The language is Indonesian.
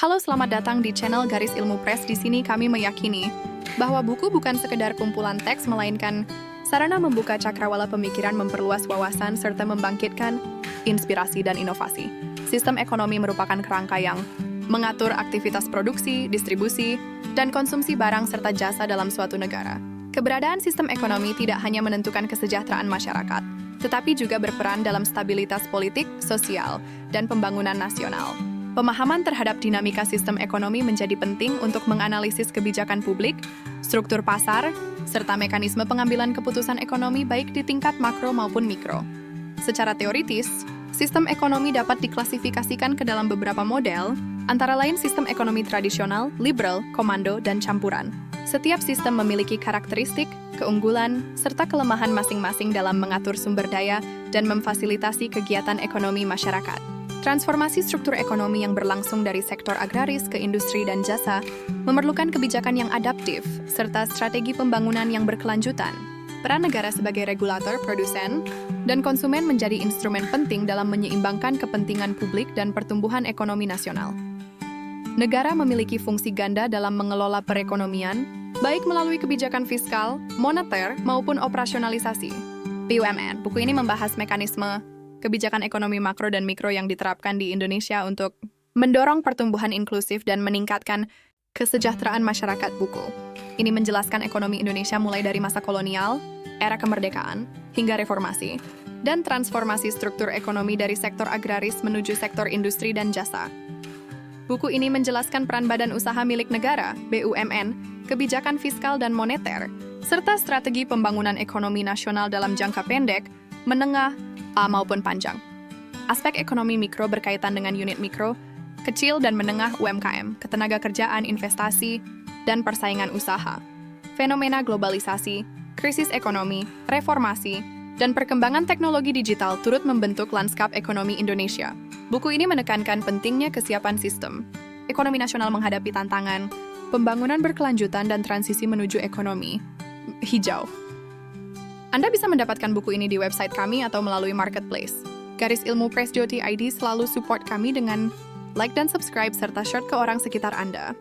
Halo, selamat datang di channel Garis Ilmu Press. Di sini kami meyakini bahwa buku bukan sekedar kumpulan teks, melainkan sarana membuka cakrawala pemikiran, memperluas wawasan, serta membangkitkan inspirasi dan inovasi. Sistem ekonomi merupakan kerangka yang mengatur aktivitas produksi, distribusi, dan konsumsi barang serta jasa dalam suatu negara. Keberadaan sistem ekonomi tidak hanya menentukan kesejahteraan masyarakat, tetapi juga berperan dalam stabilitas politik, sosial, dan pembangunan nasional. Pemahaman terhadap dinamika sistem ekonomi menjadi penting untuk menganalisis kebijakan publik, struktur pasar, serta mekanisme pengambilan keputusan ekonomi baik di tingkat makro maupun mikro. Secara teoritis, sistem ekonomi dapat diklasifikasikan ke dalam beberapa model, antara lain sistem ekonomi tradisional, liberal, komando, dan campuran. Setiap sistem memiliki karakteristik, keunggulan, serta kelemahan masing-masing dalam mengatur sumber daya dan memfasilitasi kegiatan ekonomi masyarakat. Transformasi struktur ekonomi yang berlangsung dari sektor agraris ke industri dan jasa memerlukan kebijakan yang adaptif serta strategi pembangunan yang berkelanjutan. Peran negara sebagai regulator, produsen, dan konsumen menjadi instrumen penting dalam menyeimbangkan kepentingan publik dan pertumbuhan ekonomi nasional. Negara memiliki fungsi ganda dalam mengelola perekonomian, baik melalui kebijakan fiskal, moneter, maupun operasionalisasi. BUMN, buku ini membahas mekanisme kebijakan ekonomi makro dan mikro yang diterapkan di Indonesia untuk mendorong pertumbuhan inklusif dan meningkatkan kesejahteraan masyarakat. Buku ini menjelaskan ekonomi Indonesia mulai dari masa kolonial, era kemerdekaan, hingga reformasi, dan transformasi struktur ekonomi dari sektor agraris menuju sektor industri dan jasa. Buku ini menjelaskan peran badan usaha milik negara, BUMN, kebijakan fiskal dan moneter, serta strategi pembangunan ekonomi nasional dalam jangka pendek, menengah, maupun panjang. Aspek ekonomi mikro berkaitan dengan unit mikro, kecil dan menengah UMKM, ketenagakerjaan, investasi, dan persaingan usaha. Fenomena globalisasi, krisis ekonomi, reformasi, dan perkembangan teknologi digital turut membentuk lanskap ekonomi Indonesia. Buku ini menekankan pentingnya kesiapan sistem ekonomi nasional menghadapi tantangan, pembangunan berkelanjutan, dan transisi menuju ekonomi hijau. Anda bisa mendapatkan buku ini di website kami atau melalui marketplace. Garis Ilmu Press.id selalu support kami dengan like dan subscribe serta share ke orang sekitar Anda.